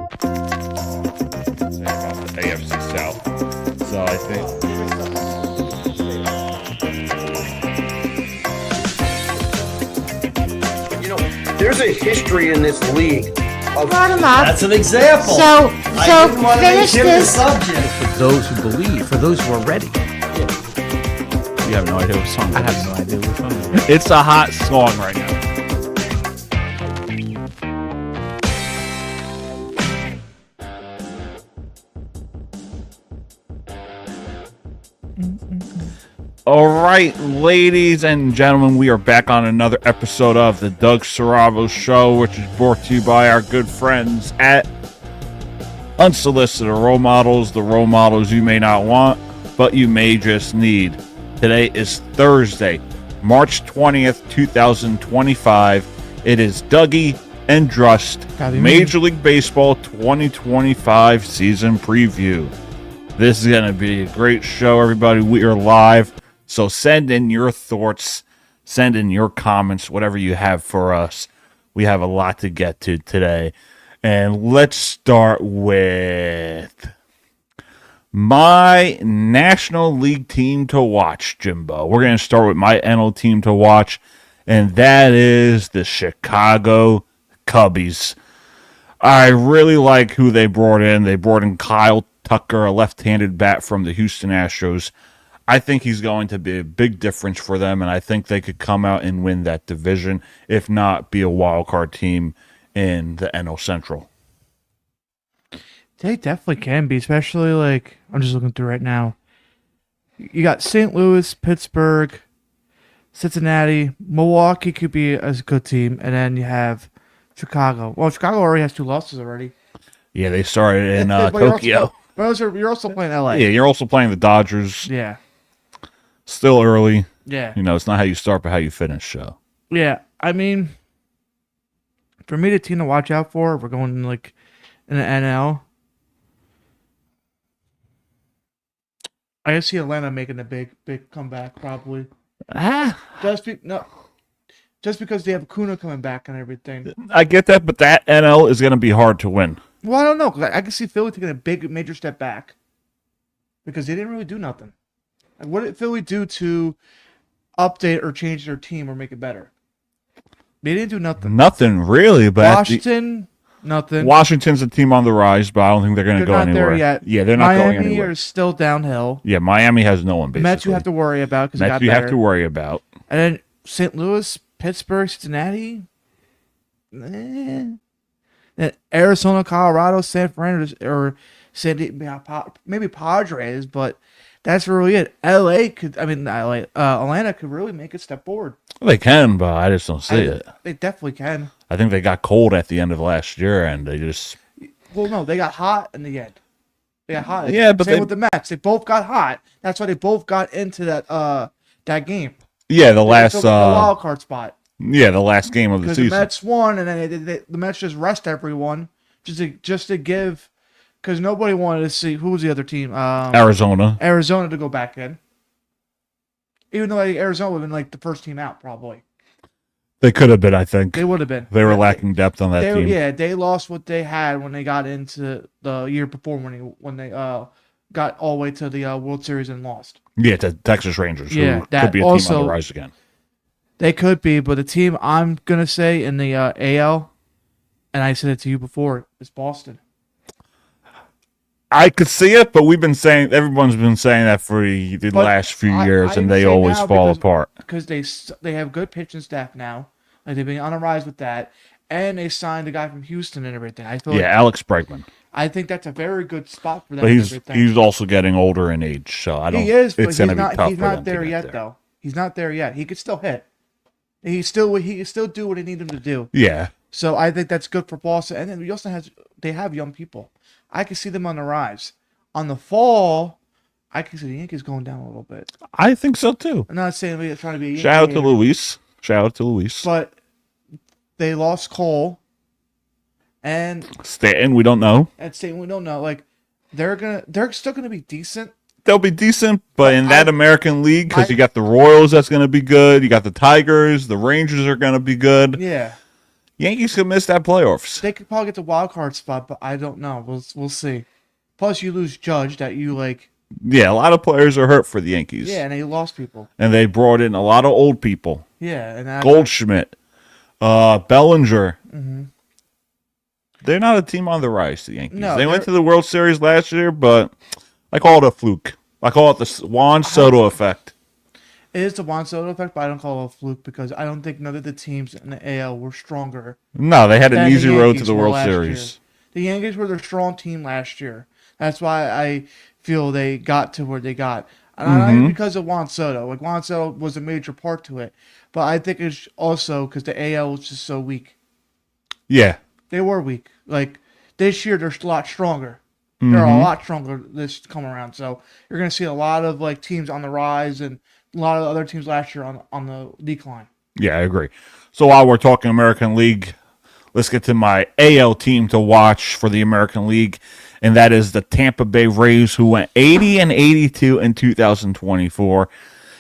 About the AFC South. So I think. There's a history in this league. Brought him up. That's an example. So I didn't want to finish make him the this. subject. For those who believe, for those who are ready. You have no idea what song I it is. have no idea what song it is. It's a hot song right now. All right, ladies and gentlemen, we are back on another episode of the Doug Saravo Show, which is brought to you by our good friends at Unsolicited Role Models, the role models you may not want, but you may just need. Today is Thursday, March 20th, 2025. It is Dougie and Drust, Major League Baseball 2025 season preview. This is going to be a great show, everybody. We are live. So send in your thoughts, send in your comments, whatever you have for us. We have a lot to get to today. And let's start with my National League team to watch, Jimbo. We're going to start with my NL team to watch, and that is the Chicago Cubbies. I really like who they brought in. They brought in Kyle Tucker, a left-handed bat from the Houston Astros. I think he's going to be a big difference for them, and I think they could come out and win that division, if not be a wild card team in the NL Central. They definitely can be, especially like I'm just looking through right now. You got St. Louis, Pittsburgh, Cincinnati, Milwaukee could be a good team, and then you have Chicago. Well, Chicago already has 2 losses already. Yeah, they started in But Tokyo. You're also playing LA. Yeah, you're also playing the Dodgers. Yeah. Still early. Yeah. You know, it's not how you start, but how you finish. So. Yeah. I mean, for me, the team to watch out for, we're going in the NL. I can see Atlanta making a big comeback, probably. Just because they have Acuna coming back and everything. I get that, but that NL is going to be hard to win. Well, I don't know, 'cause I can see Philly taking a major step back because they didn't really do nothing. Like, what did Philly do to update or change their team or make it better? They didn't do nothing. Nothing really, but Washington, nothing. Washington's a team on the rise, but I don't think they're going to go They're not anywhere. there yet. Yeah, they're not going Miami anywhere. are still downhill. Yeah, Miami has no one, basically. Mets you have to worry about because Mets you have to worry about. And then St. Louis, Pittsburgh, Cincinnati. Then Arizona, Colorado, San Fernando, or maybe Padres, but that's really it. Atlanta could really make a step forward. They can, but I just don't see it. They definitely can. I think they got cold at the end of last year, and they just... Well, no, they got hot in the end. They got hot. Yeah, but same with the Mets. They both got hot. That's why they both got into that game. Yeah, the wild card spot. Yeah, the last game of the Because season. the Mets won, and then the Mets just rest everyone just to give, because nobody wanted to see who was the other team. Arizona to go back in. Even though Arizona would have been the first team out, probably. They could have been, I think. They would have been. They were lacking depth on that team. Yeah, they lost what they had when they got into the year before when they got all the way to the World Series and lost. Yeah, to Texas Rangers. Yeah, who that could be a also, team on the rise again. They could be, but the team I'm going to say in the AL, and I said it to you before, is Boston. I could see it, but everyone's been saying that for the last few years, and they always fall apart. Because they have good pitching staff now. Like, they've been on a rise with that. And they signed a guy from Houston and everything. Alex Bregman. I think that's a very good spot for them. But he's also getting older in age, so I don't. He is, but it's going to be tough. He's not there yet, though. He's not there yet. He could still hit. He can still do what they need him to do. Yeah. So I think that's good for Boston. And then they have young people. I can see them on the rise. On the fall, I can see the Yankees going down a little bit. I think so too. I'm not saying they're trying to be a Yankee Shout out to Luis. But they lost Cole and Stanton, we don't know. And Stanton, we don't know. They're still gonna be decent. They'll be decent, but in that American League, because you got the Royals, that's going to be good. You got the Tigers, the Rangers are going to be good. Yeah. Yankees could miss that playoffs. They could probably get the wild card spot, but I don't know. We'll see. Plus, you lose Judge that you like. Yeah, a lot of players are hurt for the Yankees. Yeah, and they lost people. And they brought in a lot of old people. Yeah, and Goldschmidt, Bellinger. Mm-hmm. They're not a team on the rise, the Yankees. No, they went to the World Series last year, but I call it a fluke. I call it the Juan Soto effect. It is the Juan Soto effect, but I don't call it a fluke because I don't think none of the teams in the AL were stronger. No, they had an easy road to Yankees the were World last Series. year. The Yankees were the strong team last year. That's why I feel they got to where they got. And not even because of Juan Soto. Like, Juan Soto was a major part to it. But I think it's also because the AL was just so weak. Yeah. They were weak. Like, this year, they're a lot stronger. They're a lot stronger this come around. So, you're going to see a lot of, like, teams on the rise and a lot of other teams last year on the decline. Yeah, I agree. So, while we're talking American League, let's get to my AL team to watch for the American League, and that is the Tampa Bay Rays, who went 80-82 in 2024.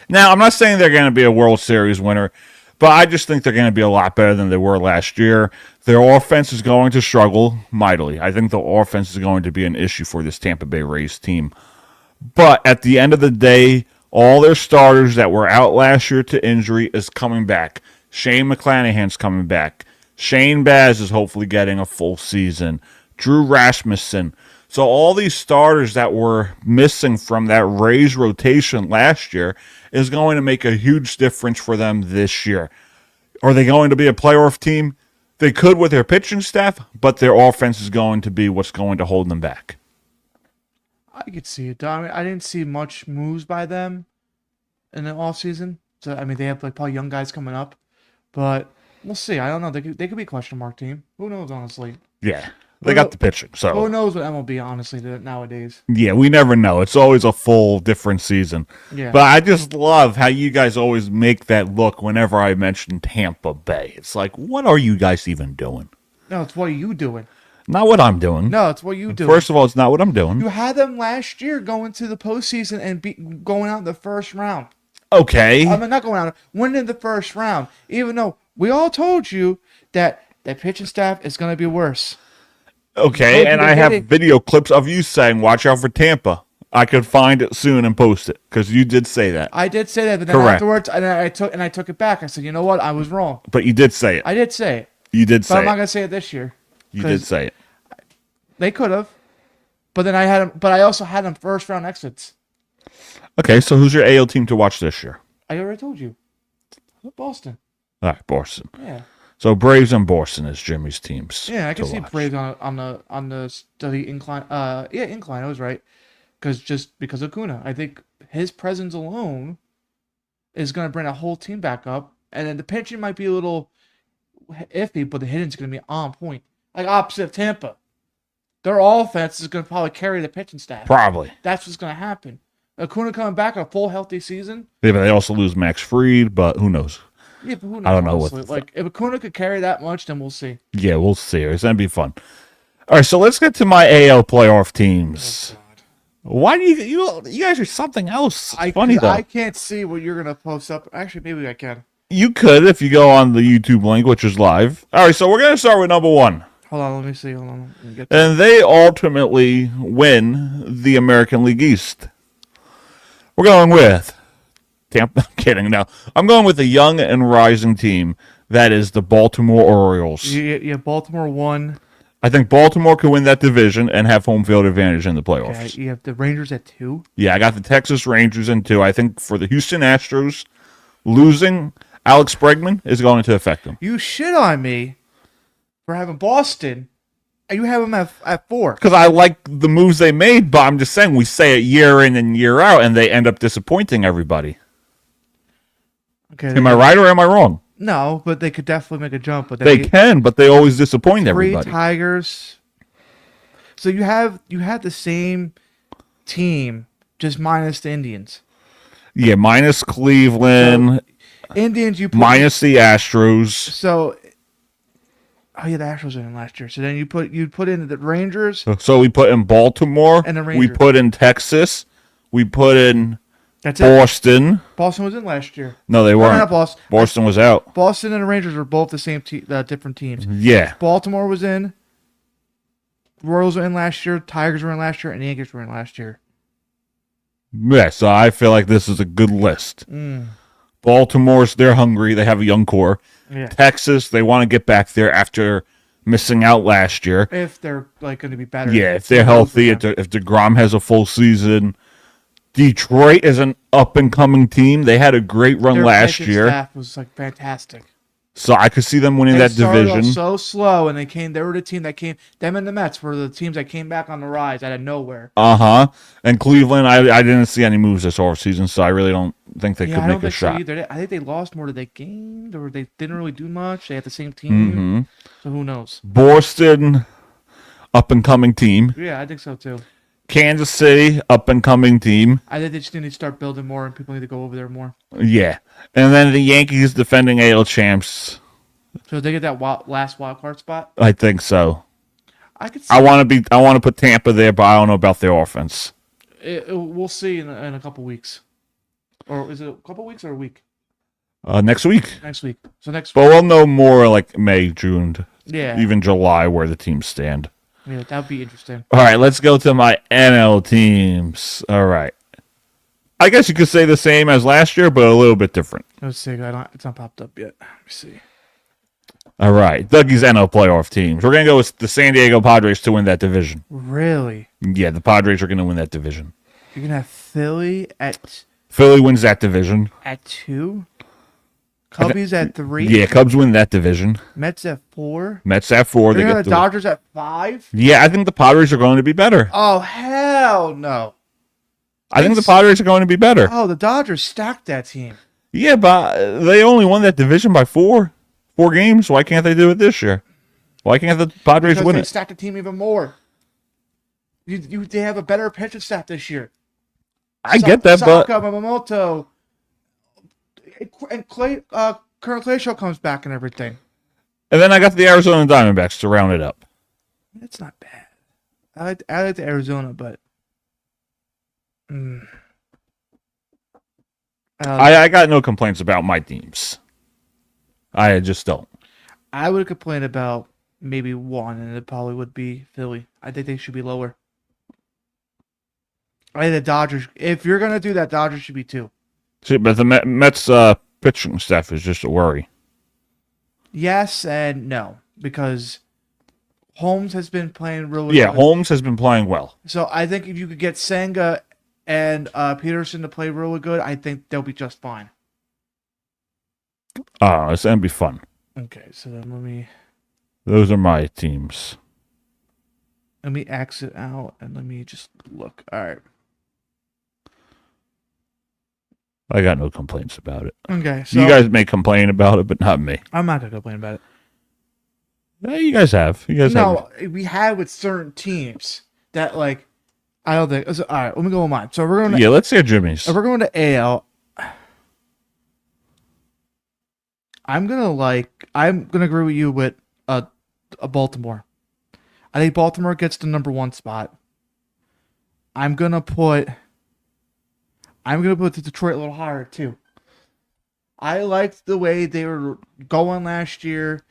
Now, I'm not saying they're going to be a World Series winner, but I just think they're going to be a lot better than they were last year. Their offense is going to struggle mightily. I think the offense is going to be an issue for this Tampa Bay Rays team. But at the end of the day, all their starters that were out last year to injury is coming back. Shane McClanahan's coming back. Shane Baz is hopefully getting a full season. Drew Rasmussen. So all these starters that were missing from that Rays rotation last year is going to make a huge difference for them this year. Are they going to be a playoff team? They could with their pitching staff, but their offense is going to be what's going to hold them back. I could see it. I mean, I didn't see much moves by them in the offseason. So, I mean, they have like probably young guys coming up. But we'll see. I don't know. They could be a question mark team. Who knows, honestly? Yeah. They got the pitching, so who knows what MLB honestly did nowadays? Yeah, we never know. It's always a full different season. Yeah. But I just love how you guys always make that look whenever I mention Tampa Bay. It's like, what are you guys even doing? No, it's what are you doing? Not what I'm doing. No, it's what you doing. First of all, it's not what I'm doing. You had them last year going to the postseason and going out in the first round. Okay. I mean, not going out, winning the first round. Even though we all told you that the pitching staff is going to be worse. Okay, and I have video clips of you saying, watch out for Tampa. I could find it soon and post it, because you did say that. I did say that, but then afterwards, I took it back. I said, you know what? I was wrong. But you did say it. I did say it. You did say it. But I'm not going to say it this year. You did say it. They could have. But then I also had them first round exits. Okay, so who's your AL team to watch this year? I already told you. Boston. All right, Boston. Yeah. So Braves and Boston is Jimmy's teams. Yeah, I can see Braves on the study incline. Incline. I was right, because of Kuna. I think his presence alone is going to bring a whole team back up, and then the pitching might be a little iffy, but the hitting's going to be on point. Like opposite of Tampa, their offense is going to probably carry the pitching staff. Probably. That's what's going to happen. Acuna coming back a full healthy season. Yeah, but they also lose Max Fried, but who knows? Yeah, but who knows? I don't know honestly. Like if Acuna could carry that much, then we'll see. Yeah, we'll see. It's gonna be fun. All right, so let's get to my AL playoff teams. Oh, God. Why do you guys are something else? It's funny though. I can't see what you're gonna post up. Actually, maybe I can. You could if you go on the YouTube link, which is live. All right, so we're gonna start with number one. Hold on, let me see. Hold on. Let me get And they ultimately win the American League East. We're going with Tampa. I'm kidding. No, I'm going with the young and rising team. That is the Baltimore Orioles. Yeah, Baltimore won. I think Baltimore could win that division and have home field advantage in the playoffs. Okay, you have the Rangers at 2. Yeah, I got the Texas Rangers in 2. I think for the Houston Astros, losing Alex Bregman is going to affect them. You shit on me for having Boston, and you have them at 4. Because I like the moves they made, but I'm just saying we say it year in and year out, and they end up disappointing everybody. Okay, Am I right or am I wrong? No, but they could definitely make a jump. But They can, but they always disappoint 3 everybody. Tigers. So you have the same team, just minus the Indians. Yeah, minus Cleveland, Indians, you put minus the Astros. So, oh yeah, the Astros were in last year. So then you put in the Rangers So we put in Baltimore, and the we Rangers. put in Texas, we put in That's it. Boston. Boston was in last year. No, they No, weren't. not Boston. Boston was out. Boston and the Rangers were both the same different teams. Yeah. Baltimore was in. Royals were in last year. Tigers were in last year, and the Yankees were in last year. Yeah, so I feel like this is a good list. Baltimore's, they're hungry. They have a young core. Yeah. Texas, they want to get back there after missing out last year. If they're like going to be better. Yeah, if they're healthy, if DeGrom has a full season. Detroit is an up-and-coming team. They had a great run Their last pitching year. staff was like fantastic. So I could see them winning They that started off division. so slow, and they were the team that came. Them and the Mets were the teams that came back on the rise out of nowhere. And Cleveland, I didn't see any moves this offseason, so I really don't think they could I make don't a think so shot. either. I think they lost more than they gained, or they didn't really do much. They had the same team, so who knows? Boston, up-and-coming team. Yeah, I think so too. Kansas City, up-and-coming team. I think they just need to start building more, and people need to go over there more. Yeah. And then the Yankees, defending AL champs. So they get that last wild card spot. I think so. I could. See I want to put Tampa there, but I don't know about their offense. We'll see in a couple weeks, or is it a couple weeks or a week? Next week. Next week. So next. But we'll know more like May, June, Yeah. even July where the teams stand. Yeah, that would be interesting. All right, let's go to my NL teams. All right. I guess you could say the same as last year, but a little bit different. Let's see. It's not popped up yet. Let me see. All right. Dougie's NL playoff teams. We're going to go with the San Diego Padres to win that division. Really? Yeah, the Padres are going to win that division. You're gonna have Philly at Philly wins that division. 2, Cubbies at 3. Yeah, Cubs win that division. Mets at 4. Mets at 4. You're gonna have the Dodgers at 5. Yeah, I think the Padres are going to be better. Oh hell no! I think the Padres are going to be better. Oh, the Dodgers stacked that team. Yeah, but they only won that division by 4 games. Why can't they do it this year? Why can't the Padres Because win they it? stacked the team even more. They have a better pitching staff this year. I get that, but Saka, Yamamoto, and Colonel Clayshaw comes back and everything. and then I got the Arizona Diamondbacks to round it up. It's not bad. I like the Arizona, but I got no complaints about my teams. I just don't. I would complain about maybe one, and it probably would be Philly. I think they should be lower. I think the Dodgers. If you're gonna do that, Dodgers should be 2. See, but the Mets pitching staff is just a worry. Yes and no, because Holmes has been playing really Yeah, good. Holmes has been playing well. So I think if you could get Senga and Peterson to play really good, I think they'll be just fine. It's gonna be fun. Okay, so then Those are my teams. let me exit out and let me just look. All right. I got no complaints about it. Okay, so You guys may complain about it, but not me. I'm not gonna complain about it. Yeah, you guys have. You guys have. No, we had with certain teams that like I don't think. So, all right, let me go with mine. So we're going to Yeah, let's hear Jimmy's. if we're going to AL. I'm gonna agree with you with a Baltimore. I think Baltimore gets the number 1 spot. I'm gonna put the Detroit a little higher too. I liked the way they were going last year,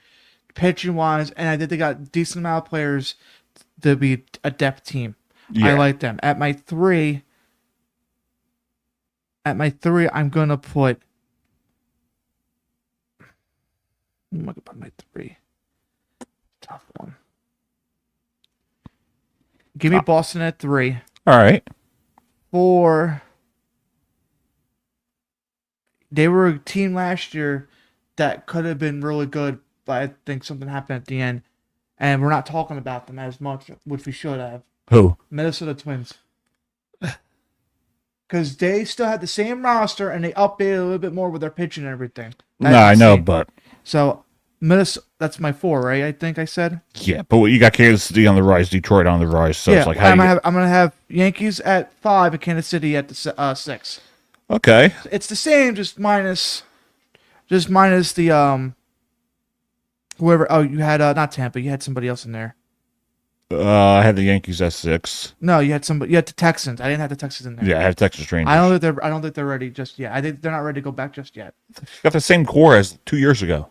pitching wise, and I think they got a decent amount of players to be a depth team. Yeah. I like them. At my 3, I'm gonna put. I'm gonna put my 3. Tough one. Give me Boston at 3. All right. 4. They were a team last year that could have been really good, but I think something happened at the end, and we're not talking about them as much, which we should have. Who? Minnesota Twins. Because they still had the same roster, and they updated a little bit more with their pitching and everything. No, I know, but So, Minnesota, that's my 4, right? I think I said. yeah, but you got Kansas City on the rise, Detroit on the rise, so it's like how I'm you gonna have Yankees at 5 and Kansas City at the 6. Okay. It's the same, just minus the whoever. Oh, you had not Tampa. You had somebody else in there. I had the Yankees at 6. No, you had somebody. You had the Texans. I didn't have the Texans in there. Yeah, I had Texas Rangers. I don't think they're ready just yet. I think they're not ready to go back just yet. Got the same core as 2 years ago.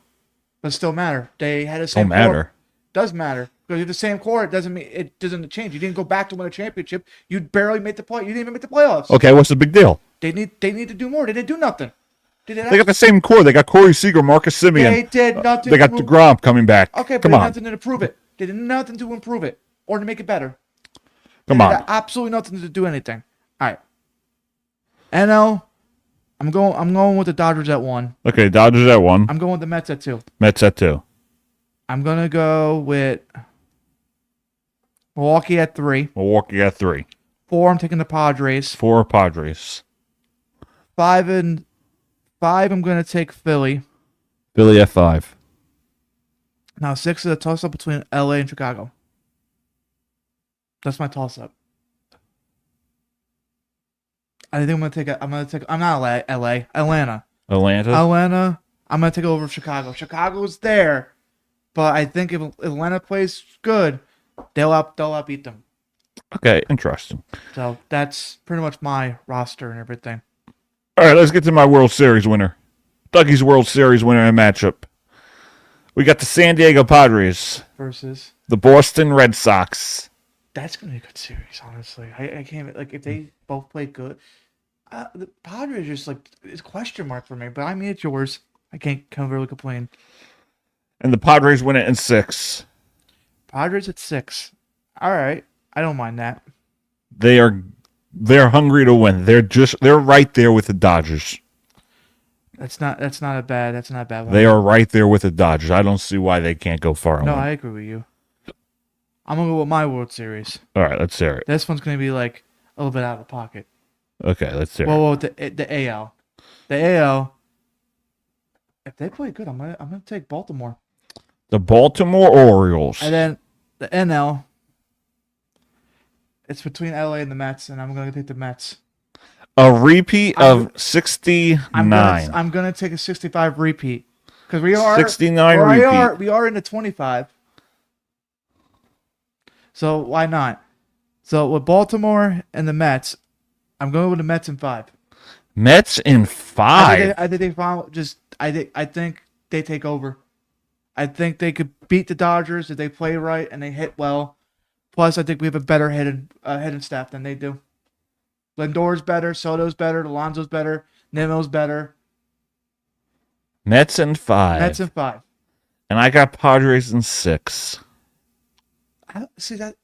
But still matter. They had the same Don't matter. core. Does matter. Because you have the same core, it doesn't change. You didn't go back to win a championship. You barely made the play. You didn't even make the playoffs. Okay, what's the big deal? They need to do more. They didn't do nothing. They got the same core. They got Corey Seager, Marcus Simeon. They did nothing. They got DeGrom coming back. Okay, but come they on. did nothing to improve it. They did nothing to improve it or to make it better. Come They on. got absolutely nothing to do anything. All right. NL. I'm going with the Dodgers at 1. Okay, Dodgers at 1. I'm going with the Mets at 2. Mets at 2. I'm gonna go with Milwaukee at 3. Milwaukee at 3. 4. I'm taking the Padres. 4 Padres. 5 I'm gonna take Philly. Philly at 5. Now 6 is a toss up between LA and Chicago. That's my toss up. I think I'm gonna take Atlanta. Atlanta. Atlanta. I'm gonna take over Chicago. Chicago's there, but I think if Atlanta plays good, they'll outbeat them. Okay, interesting. So that's pretty much my roster and everything. All right, let's get to my World Series winner. Dougie's World Series winner and matchup. We got the San Diego Padres, Versus the Boston Red Sox. that's gonna be a good series, honestly. I can't like if they both play good. The Padres just like it's a question mark for me, but I mean it's yours. I can't really complain. And the Padres win it in 6. Padres at 6. All right, I don't mind that. They're hungry to win. They're right there with the Dodgers. That's not a bad one. They are right there with the Dodgers. I don't see why they can't go far. No, I agree with you. I'm gonna go with my World Series. All right, let's hear it. This one's gonna be like a little bit out of pocket. Okay, let's hear it. Well, the AL, if they play good, I'm gonna take Baltimore. The Baltimore Orioles. And then the NL, it's between LA and the Mets, and I'm gonna take the Mets. A repeat of 69. I'm gonna take a 65 repeat because we are 69 repeat. We are in the 25. So why not? So with Baltimore and the Mets, I'm going with the Mets in 5. Mets in 5. I think they found just. I think they take over. I think they could beat the Dodgers if they play right and they hit well. Plus, I think we have a better hitting staff than they do. Lindor's better, Soto's better, Alonso's better, Nimmo's better. Mets in 5. Mets in 5. And I got Padres in 6. I don't see that.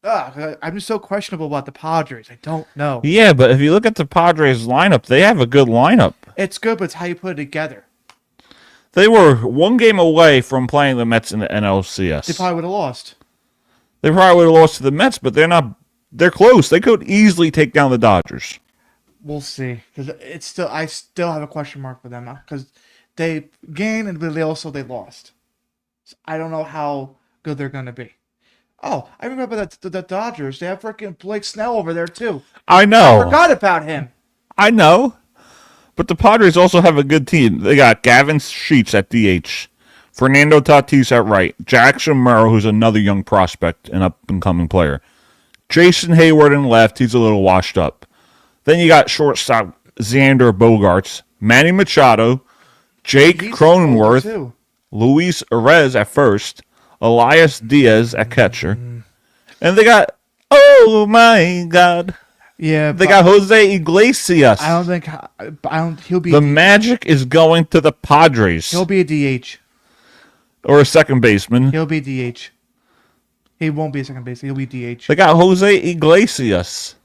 I'm just so questionable about the Padres. I don't know. Yeah, but if you look at the Padres lineup, they have a good lineup. It's good, but it's how you put it together. They were 1 game away from playing the Mets in the NLCS. They probably would have lost. They probably would have lost to the Mets, but they're close. They could easily take down the Dodgers. We'll see, because I still have a question mark for them because they gained and they lost. So I don't know how good they're gonna be. Oh, I remember that the Dodgers. They have freaking Blake Snell over there too. I know. I forgot about him. I know. But the Padres also have a good team. They got Gavin Sheets at DH, Fernando Tatis at right, Jackson Merrill, who's another young prospect and up-and-coming player, Jason Hayward in left. He's a little washed up. Then you got shortstop Xander Bogaerts, Manny Machado, Jake He's Cronenworth, too. Luis Arez at first, Elias Diaz at catcher. And they got, oh my God, Yeah, they got Jose Iglesias. I don't. He'll be. The magic is going to the Padres. He'll be a DH. Or a second baseman. He'll be DH. He won't be a second base. He'll be DH. They got Jose Iglesias.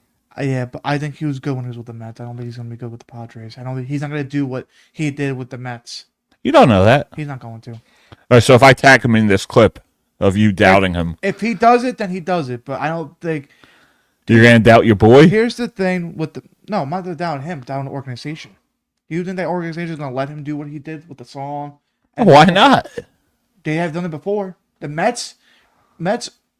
Yeah, but I think he was good when he was with the Mets. I don't think he's gonna be good with the Padres. I don't think he's not gonna do what he did with the Mets. You don't know that. He's not going to. All right, so if I tag him in this clip of you doubting him, If he does it, then he does it. But I don't think. you're going to doubt your boy? Here's the thing with the no, I'm not down him, down the organization. Do you think that organization is gonna let him do what he did with the song? Why not? They have done it before. The Mets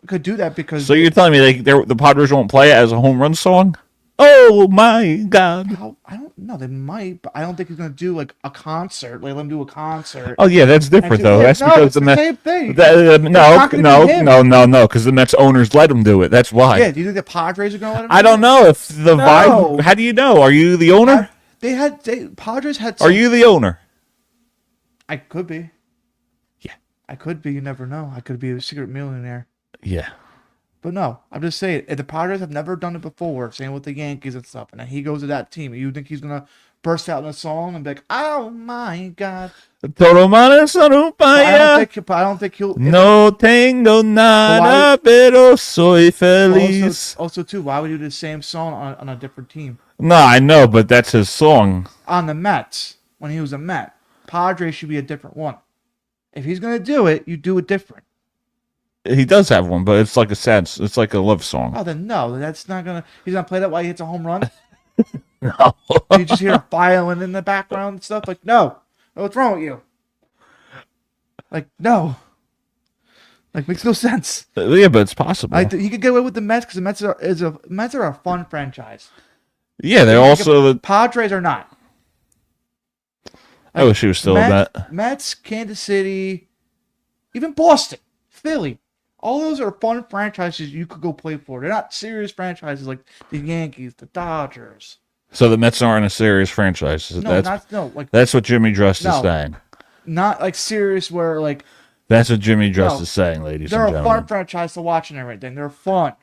could do that because So you're telling me the Padres won't play it as a home run song? Oh my God! I don't No, they might, but I don't think he's gonna do like a concert. Like let him do a concert. Oh yeah, that's different though. That's no, because it's the Mets. same thing. No, because the Mets owners let him do it. That's why. Yeah, do you think the Padres are gonna let him? I don't know if the No. vibe. How do you know? Are you the owner? Padres had. Are you the owner? I could be. Yeah. I could be. You never know. I could be a secret millionaire. Yeah. But no, I'm just saying, if the Padres have never done it before, same with the Yankees and stuff, and then he goes to that team, you think he's gonna burst out in a song and be like, "Oh my God"? Todo mal solo I don't think he'll. No tengo nada, pero soy feliz. Also, too, why would you do the same song on a different team? No, I know, but that's his song. On the Mets, when he was a Met, Padres should be a different one. If he's gonna do it, you do it different. He does have one, but it's like it's like a love song. Oh, then no, that's not gonna. He's gonna play that while he hits a home run. No. You just hear a violin in the background and stuff. Like, no, what's wrong with you? Like, no, like makes no sense. Yeah, but it's possible. He could get away with the Mets because the Mets are a fun franchise. Yeah, they're also the Padres are not. I wish he was still a Met. Mets, Kansas City, even Boston, Philly. All those are fun franchises you could go play for. They're not serious franchises like the Yankees, the Dodgers. So the Mets aren't a serious franchise. That's what Jimmy Drust is saying. Not like serious where like. That's what Jimmy Drust is saying, ladies and gentlemen. They're a fun franchise to watch and everything. They're fun.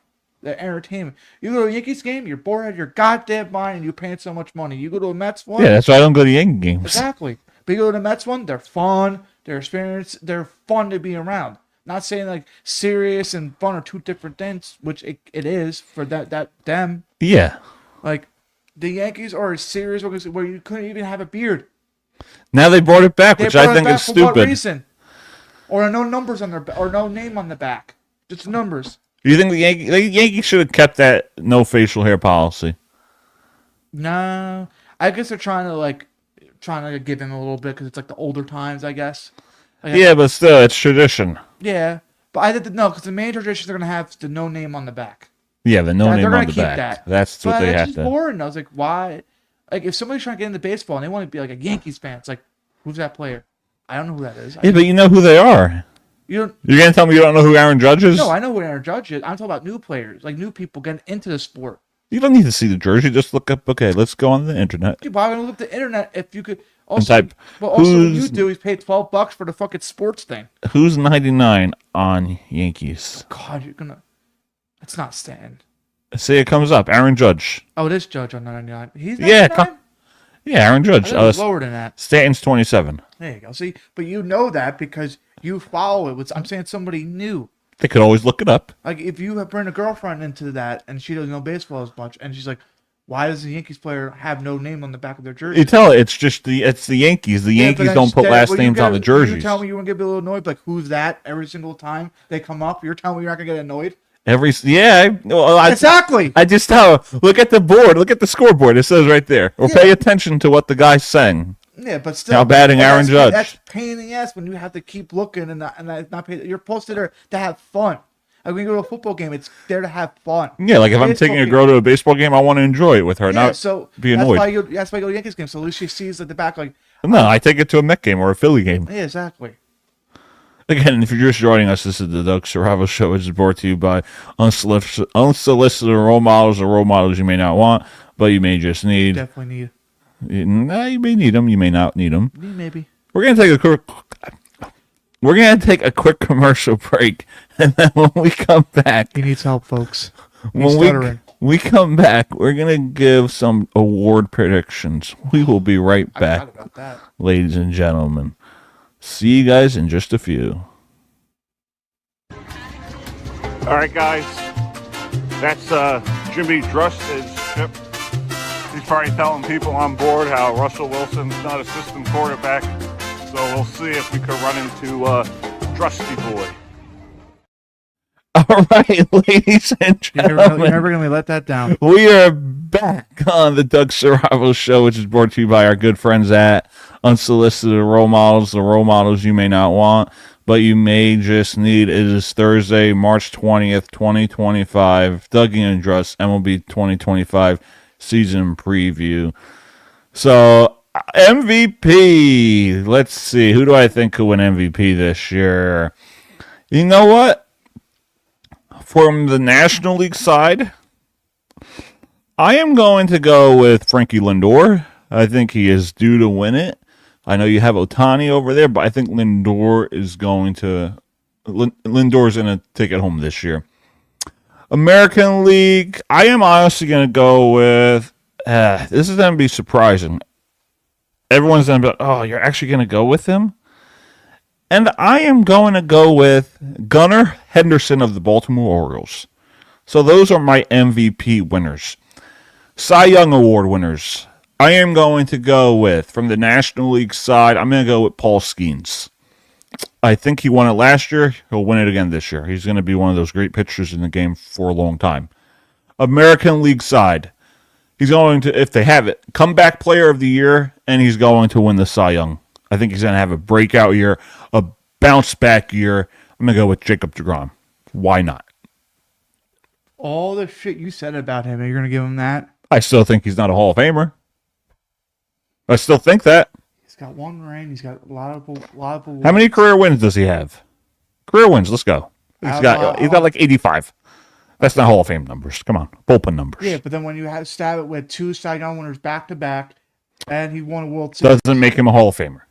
They're entertainment. You go to a Yankees game, you're bored out of your goddamn mind, and you're paying so much money. You go to a Mets one. Yeah, that's why I don't go to Yankee games. Exactly. But you go to the Mets one, they're fun. They're experience. They're fun to be around. Not saying like serious and fun are two different things, which it is for them. Yeah. Like the Yankees are a serious organization where you couldn't even have a beard. Now they brought it back, which I think is stupid. For what reason? Or no numbers on or no name on the back, just numbers. You think the Yankees should have kept that no facial hair policy? No, I guess they're trying to give him a little bit because it's like the older times, I guess. Like, yeah, but still, it's tradition. Yeah, but I did no because the main traditions are gonna have the no name on the back. Yeah, the no name on the back. That. That's what they have to. Boring. I was like, why? Like, if somebody's trying to get into baseball and they want to be like a Yankees fan, it's like, who's that player? I don't know who that is. Yeah, but you know who they are. You're gonna tell me you don't know who Aaron Judge is? No, I know who Aaron Judge is. I'm talking about new players, like new people getting into the sport. You don't need to see the jersey. Just look up. Okay, let's go on the internet. Why would I look up the internet if you could? Type, what you do is pay $12 for the fucking sports thing. Who's 99 on Yankees? God, you're gonna. It's not Stanton. See, it comes up. Aaron Judge. Oh, it is Judge on 99. He's 99? Yeah, Aaron Judge. Lower than that. Stanton's 27. There you go. See, but you know that because you follow it. I'm saying somebody new. They could always look it up. Like if you bring a girlfriend into that and she doesn't know baseball as much, and she's like, "Why does the Yankees player have no name on the back of their jersey?" You tell her it's the Yankees. The Yankees don't put last names on the jerseys. You tell me you want to get a little annoyed, like who's that? Every single time they come up, you're telling me you're not gonna get annoyed. Exactly. I just tell her, look at the board, look at the scoreboard. It says right there. Or pay attention to what the guy's saying. Yeah, but still, now batting Aaron Judge. That's pain in the ass when you have to keep looking and not pay. You're supposed to there to have fun. Like when you go to a football game, it's there to have fun. Yeah, like if I'm taking a girl to a baseball game, I want to enjoy it with her, not be annoyed. That's why you go to Yankees game. So at least she sees at the back like. No, I take it to a Met game or a Philly game. Yeah, exactly. Again, if you're just joining us, this is the Doug Saravo Show, which is brought to you by unsolicited role models or role models you may not want, but you may just need. Definitely need. You may need them. You may not need them. Maybe. We're gonna take a quick commercial break, and then when we come back, he needs help, folks. When we come back, we're gonna give some award predictions. We will be right back, ladies and gentlemen. See you guys in just a few. All right, guys. That's Jimmy Drust. He's probably telling people on board how Russell Wilson's not a system quarterback. So we'll see if we could run into Drusty Boy. All right, ladies and gentlemen. You're never going to let that down. We are back on the Doug Saravo Show, which is brought to you by our good friends at Unsolicited Role Models, the role models you may not want, but you may just need. It is Thursday, March 20th, 2025. Dougie and Drust, MLB 2025 season preview. So MVP. Let's see. Who do I think could win MVP this year? You know what? From the National League side, I am going to go with Frankie Lindor. I think he is due to win it. I know you have Otani over there, but I think Lindor's going to take it home this year. American League, I am honestly going to go with. This is going to be surprising. Everyone's going to be like, oh, you're actually going to go with him? And I am going to go with Gunnar Henderson of the Baltimore Orioles. So those are my MVP winners. Cy Young Award winners. I am going to go with, from the National League side, I'm going to go with Paul Skeens. I think he won it last year. He'll win it again this year. He's going to be one of those great pitchers in the game for a long time. American League side. He's going to, if they have it, comeback player of the year, and he's going to win the Cy Young. I think he's going to have a breakout year, a bounce back year. I'm going to go with Jacob deGrom. Why not? All the shit you said about him, you're going to give him that? I still think he's not a Hall of Famer. I still think that. He's got one ring. He's got a lot of awards. How many career wins does he have? Career wins, let's go. He's got like 85. That's not Hall of Fame numbers. Come on. Bullpen numbers. Yeah, but then when you have stab it with 2 Cy Young winners back to back, and he won a World Series. Doesn't make him a Hall of Famer.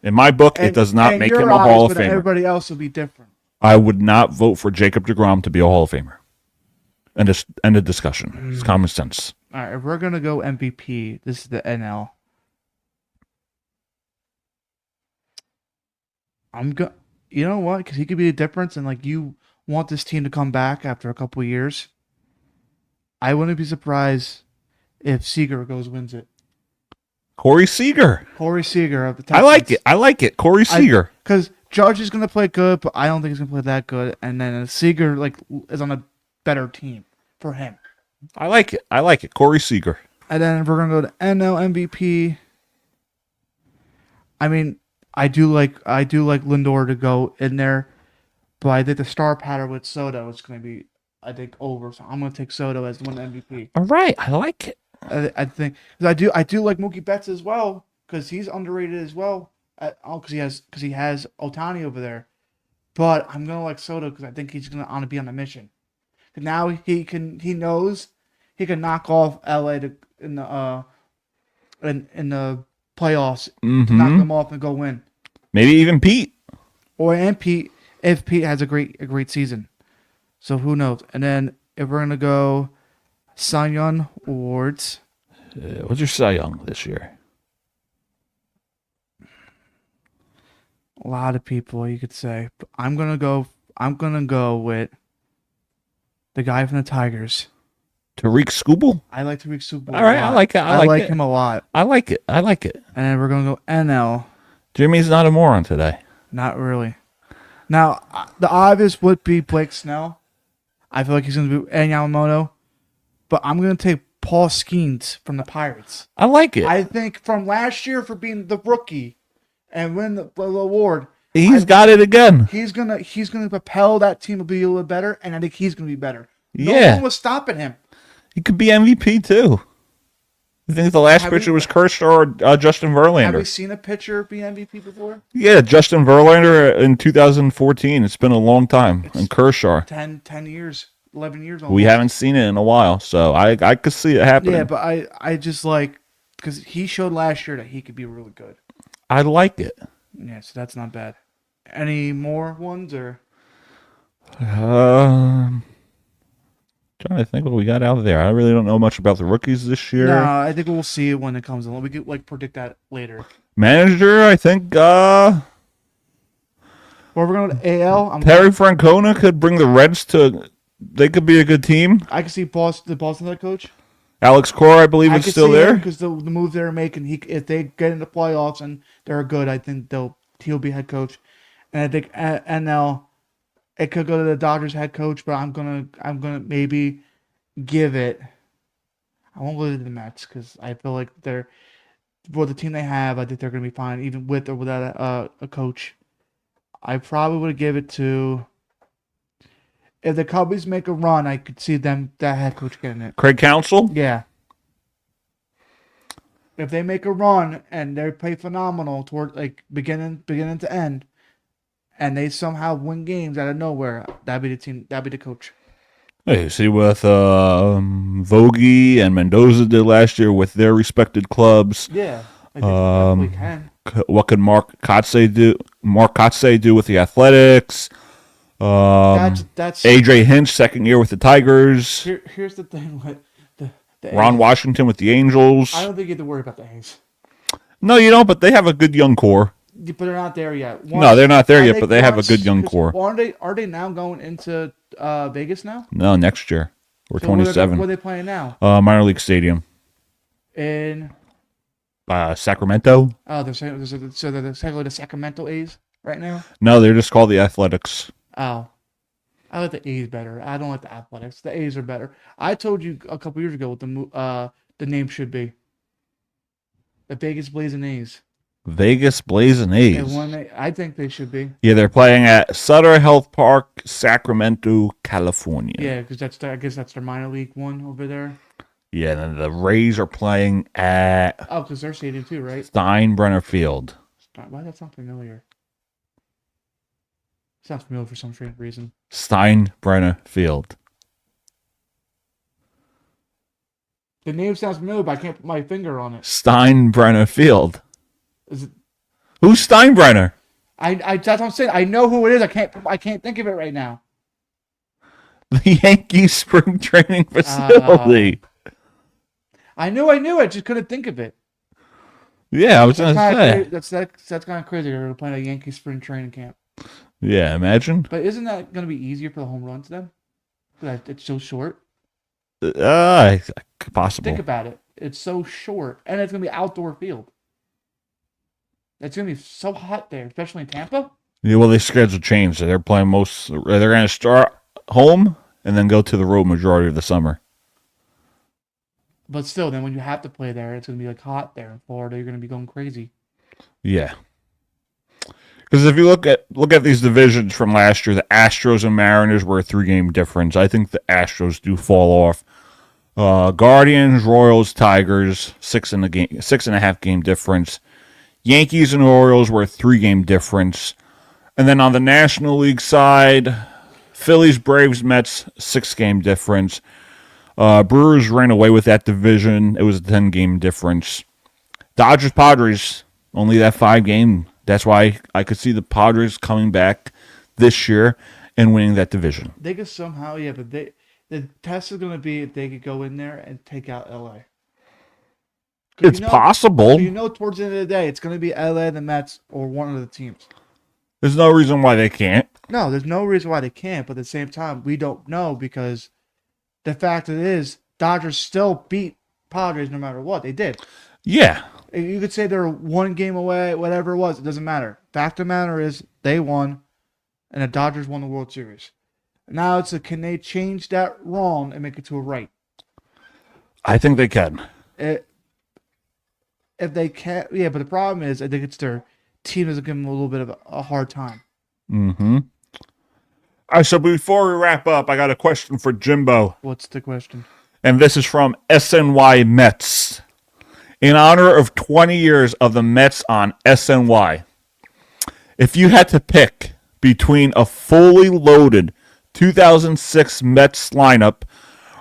In my book, it does not make him a Hall of Famer. Everybody else will be different. I would not vote for Jacob deGrom to be a Hall of Famer. End of discussion. It's common sense. All right, if we're going to go MVP, this is the NL. You know what? Because he could be the difference, and like you want this team to come back after a couple of years. I wouldn't be surprised if Seager wins it. Corey Seager. Corey Seager of the Texans. I like it. Corey Seager. Because Judge is going to play good, but I don't think he's going to play that good. And then Seager is on a better team for him. I like it. Corey Seager. And then if we're going to go to NL MVP, I mean, I do like Lindor to go in there, but I think the star power with Soto is going to be, I think, over. So I'm going to take Soto as the one MVP. All right, I like it. I think because I do like Mookie Betts as well because he's underrated as well. Because he has Otani over there, but I'm gonna like Soto because I think he's gonna be on a mission. Now he knows he can knock off LA in the playoffs, knock them off and go win. Maybe even Pete. Pete if Pete has a great season. So who knows? And then if we're gonna go Cy Young awards. What's your Cy Young this year? A lot of people you could say, but I'm gonna go with the guy from the Tigers. Tariq Skubal? I like Tariq Skubal. All right, I like it. I like him a lot. I like it. And then we're gonna go NL. Jimmy's not a moron today. Not really. Now the obvious would be Blake Snell. I feel like he's gonna be and Yamamoto, but I'm gonna take Paul Skeens from the Pirates. I like it. I think from last year for being the rookie and win the award. He's got it again. He's gonna propel that team to be a little better, and I think he's gonna be better. No one was stopping him. He could be MVP too. You think the last pitcher was Kershaw or Justin Verlander? Have we seen a pitcher be MVP before? Yeah, Justin Verlander in 2014. It's been a long time. And Kershaw. 10 years, 11 years. Almost. We haven't seen it in a while, so I could see it happening. Yeah, but I just like because he showed last year that he could be really good. I like it. Yeah, so that's not bad. Any more ones or? Trying to think what we got out there. I really don't know much about the rookies this year. No, I think we'll see it when it comes in. We could predict that later. Manager, I think. Well, we're going to AL. Terry Francona could bring the Reds to. They could be a good team. I can see the Boston head coach. Alex Cora, I believe, is still there because the move they're making. If they get into playoffs and they're good, I think he'll be head coach. And I think NL, it could go to the Dodgers head coach, but I'm gonna maybe give it. I won't go to the Mets because I feel like they're for the team they have. I think they're gonna be fine even with or without a coach. I probably would give it to. If the Cubbies make a run, I could see that head coach getting it. Craig Counsell? Yeah. if they make a run and they play phenomenal toward like beginning to end, and they somehow win games out of nowhere, that'd be the team. That'd be the coach. Hey, see what Vogie and Mendoza did last year with their respected clubs. Yeah, I think definitely can. What could Mark Kotze do? Mark Kotze do with the Athletics? That's AJ Hinch, second year with the Tigers. Here's the thing with the Ron A's. Washington with the Angels. I don't think you have to worry about the A's. No, you don't, but they have a good young core. But they're not there yet. No, they're not there I yet, think but they have a once- good young 'cause core. Are they now going into Vegas now? No, next year. We're So where 27. are they playing now? Minor League Stadium. In Sacramento? they're technically the Sacramento A's right now. No, they're just called the Athletics. Oh, I like the A's better. I don't like the Athletics. The A's are better. I told you a couple years ago what the name should be. The Vegas Blazing A's. Vegas Blazing A's. I think they should be. Yeah, they're playing at Sutter Health Park, Sacramento, California. Yeah, because I guess that's their minor league one over there. Yeah, and then the Rays are playing at Oh, because they're stadium too, right? Steinbrenner Field. Why that sound familiar? Sounds familiar for some strange reason. Steinbrenner Field. The name sounds familiar, but I can't put my finger on it. Steinbrenner Field. Is it? Who's Steinbrenner? That's what I'm saying. I know who it is. I can't think of it right now. The Yankees spring training facility. I knew it. Just couldn't think of it. Yeah, I was going to say. That's kind of crazy. They're playing a Yankee spring training camp. Yeah, imagine. But isn't that going to be easier for the home runs then? Because it's so short. Possible. Think about it. It's so short, and it's going to be outdoor field. It's going to be so hot there, especially in Tampa. Yeah, well, they schedule change. So they're playing they're going to start home and then go to the road majority of the summer. But still, then when you have to play there, it's going to be like hot there in Florida. You're going to be going crazy. Yeah. Because if you look at these divisions from last year, the Astros and Mariners were a 3-game difference. I think the Astros do fall off. Guardians, Royals, Tigers, 6.5 game difference. Yankees and Orioles were a 3-game difference. And then on the National League side, Phillies, Braves, Mets, 6-game difference. Brewers ran away with that division. It was a 10-game difference. Dodgers, Padres, only that 5-game. That's why I could see the Padres coming back this year and winning that division. They could somehow, yeah, but the test is going to be if they could go in there and take out LA. It's possible. Towards the end of the day, it's going to be LA, the Mets, or one of the teams. There's no reason why they can't. No, there's no reason why they can't, but at the same time, we don't know because the fact it is, Dodgers still beat Padres no matter what. They did. Yeah. You could say they're 1 game away, whatever it was. It doesn't matter. Fact of the matter is, they won, and the Dodgers won the World Series. Now it's can they change that wrong and make it to a right? I think they can. If they can't, yeah, but the problem is, I think it's their team is giving them a little bit of a hard time. Mm-hmm. All right, so before we wrap up, I got a question for Jimbo. What's the question? And this is from SNY Mets. In honor of 20 years of the Mets on SNY, if you had to pick between a fully loaded 2006 Mets lineup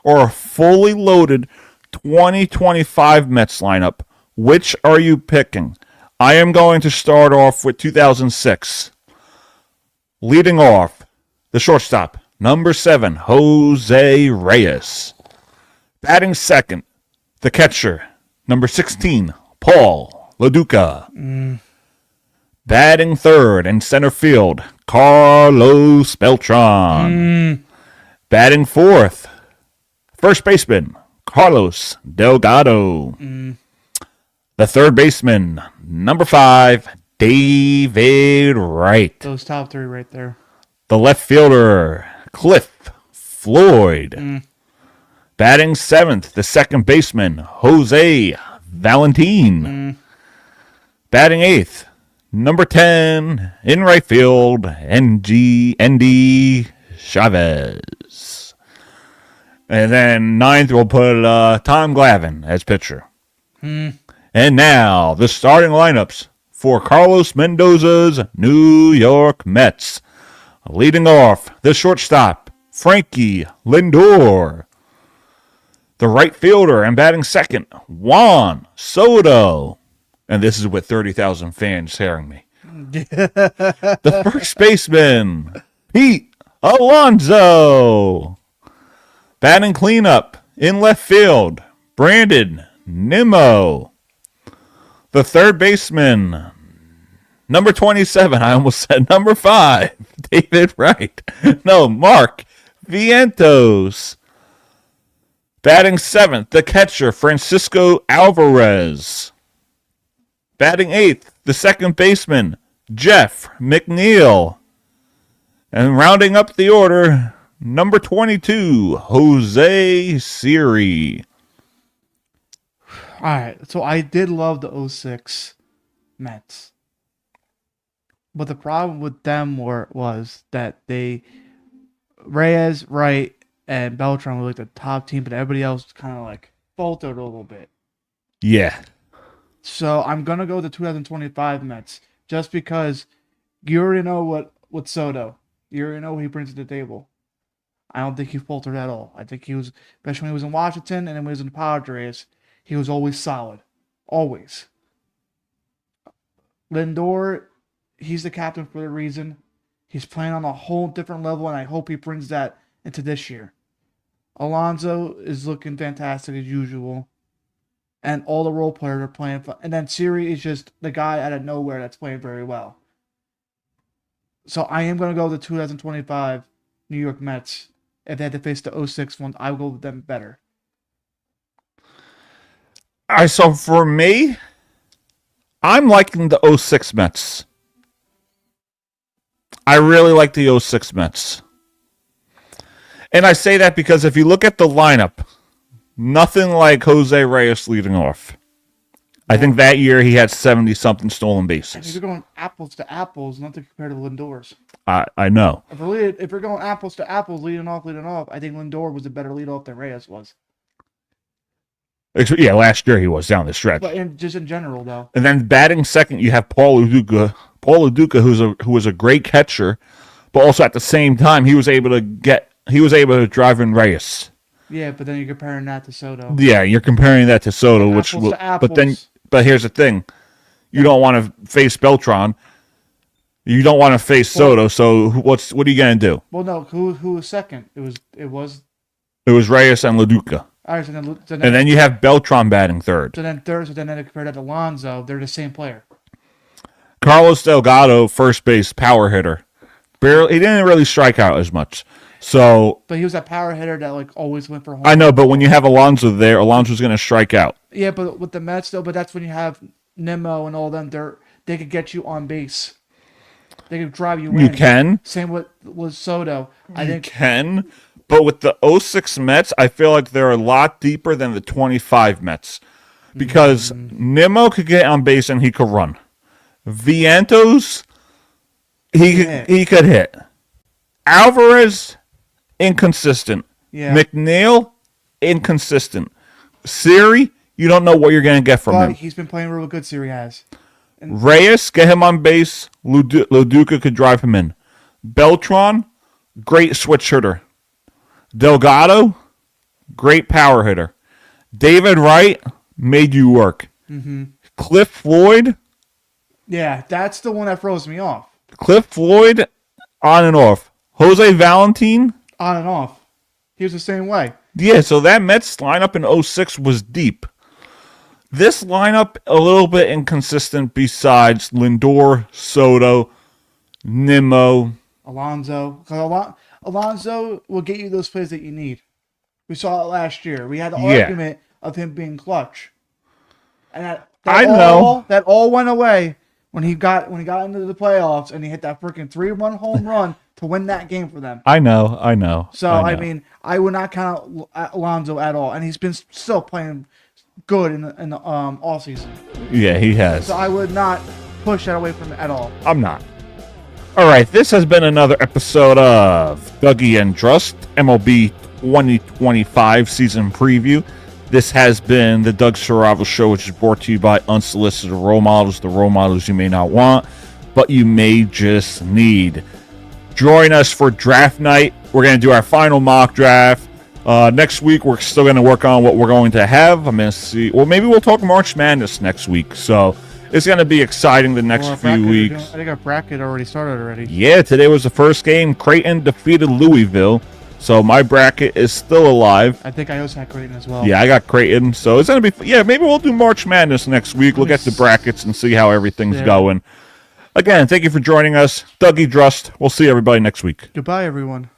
or a fully loaded 2025 Mets lineup, which are you picking? I am going to start off with 2006. Leading off, the shortstop, number 7, Jose Reyes. Batting second, the catcher, number 16, Paul LaDuca. Batting third and center field, Carlos Beltran. Batting fourth, first baseman, Carlos Delgado. The third baseman, number 5, David Wright. Those top 3 right there. The left fielder, Cliff Floyd. Batting 7th, the second baseman, Jose Valentin. Batting 8th, number 10, in right field, Andy Chavez. And then 9th, we'll put Tom Glavine as pitcher. And now, the starting lineups for Carlos Mendoza's New York Mets. Leading off, the shortstop, Frankie Lindor. The right fielder and batting second, Juan Soto. And this is with 30,000 fans hearing me. The first baseman, Pete Alonso. Batting cleanup in left field, Brandon Nimmo. The third baseman, number 27, I almost said number 5, David Wright. No, Mark Vientos. Batting seventh, the catcher, Francisco Alvarez. Batting eighth, the second baseman, Jeff McNeil. And rounding up the order, number 22, Jose Siri. All right, so I did love the 06 Mets. But the problem with them was that Reyes, Wright, and Beltran were like the top team, but everybody else kind of like faltered a little bit. Yeah. So I'm going to go with the 2025 Mets just because you already know what Soto, you already know what he brings to the table. I don't think he faltered at all. I think he was, especially when he was in Washington and then when he was in the Padres, he was always solid. Always. Lindor, he's the captain for a reason. He's playing on a whole different level, and I hope he brings that into this year. Alonso is looking fantastic as usual. And all the role players are playing. And then Siri is just the guy out of nowhere that's playing very well. So I am going to go with the 2025 New York Mets. If they had to face the 06 ones, I will go with them better. All right, so for me, I'm liking the 06 Mets. I really like the 06 Mets. And I say that because if you look at the lineup, nothing like Jose Reyes leading off. I think that year he had 70-something stolen If bases. you're going apples to apples, nothing compared to Lindor's. I know. If you're going apples to apples, leading off, I think Lindor was a better leadoff than Reyes was. Yeah, last year he was down the stretch. But just in general, though. And then batting second, you have Paul Uduca. Paul Uduca, who was a great catcher, but also at the same time he was able to drive in Reyes. Yeah, but then you're comparing that to Soto. Yeah, you're comparing that to Soto, but here's the thing: you don't want to face Beltran. You don't want to face Soto. So what are you gonna do? Well, no. Who was second? It was Reyes and Leduca. All right, And then you have Beltran batting third. So then compared that to Alonso, they're the same player. Carlos Delgado, first base power hitter. He didn't really strike out as much. So, but he was that power hitter that like always went for home. I know, but when you have Alonso there, Alonso's going to strike out. Yeah, but with the Mets though, but that's when you have Nimmo and all them. They could get you on base. They could drive you in. You can. Same with Soto. I think can. But with the 06 Mets, I feel like they're a lot deeper than the 25 Mets. Because Nimmo could get on base and he could run. Vientos, he could hit. Alvarez, inconsistent. Yeah. McNeil, inconsistent. Siri, you don't know what you're going to get from him. He's been playing real good, Siri has. Reyes, get him on base. Leduca could drive him in. Beltran, great switch hitter. Delgado, great power hitter. David Wright, made you work. Mm-hmm. Cliff Floyd. Yeah, that's the one that throws me off. Cliff Floyd, on and off. Jose Valentin. On and off. He was the same way. Yeah, so that Mets lineup in 06 was deep. This lineup, a little bit inconsistent besides Lindor, Soto, Nimmo. Alonso. Alonso will get you those plays that you need. We saw it last year. We had the argument of him being clutch. And that all went away when he got into the playoffs and he hit that freaking 3-run home run to win that game for them. I know. So I mean, I would not count Alonso at all, and he's been still playing good in the off season. Yeah, he has. So I would not push that away from him at all. I'm not. All right, this has been another episode of Dougie and Drust, MLB 2025 season preview. This has been the Doug Saravo Show, which is brought to you by Unsolicited Role Models, the role models you may not want, but you may just need. Join us for draft night. We're going to do our final mock draft. Next week, we're still going to work on what we're going to have. I'm going to see. Well, maybe we'll talk March Madness next week. So it's going to be exciting the next few weeks. I think our bracket already started already. Yeah, today was the first game. Creighton defeated Louisville. So my bracket is still alive. I think I also had Creighton as well. Yeah, I got Creighton. So it's going to be, maybe we'll do March Madness next week. Look at the brackets and see how everything's going. Again, thank you for joining us. Dougie, Drust. We'll see everybody next week. Goodbye, everyone.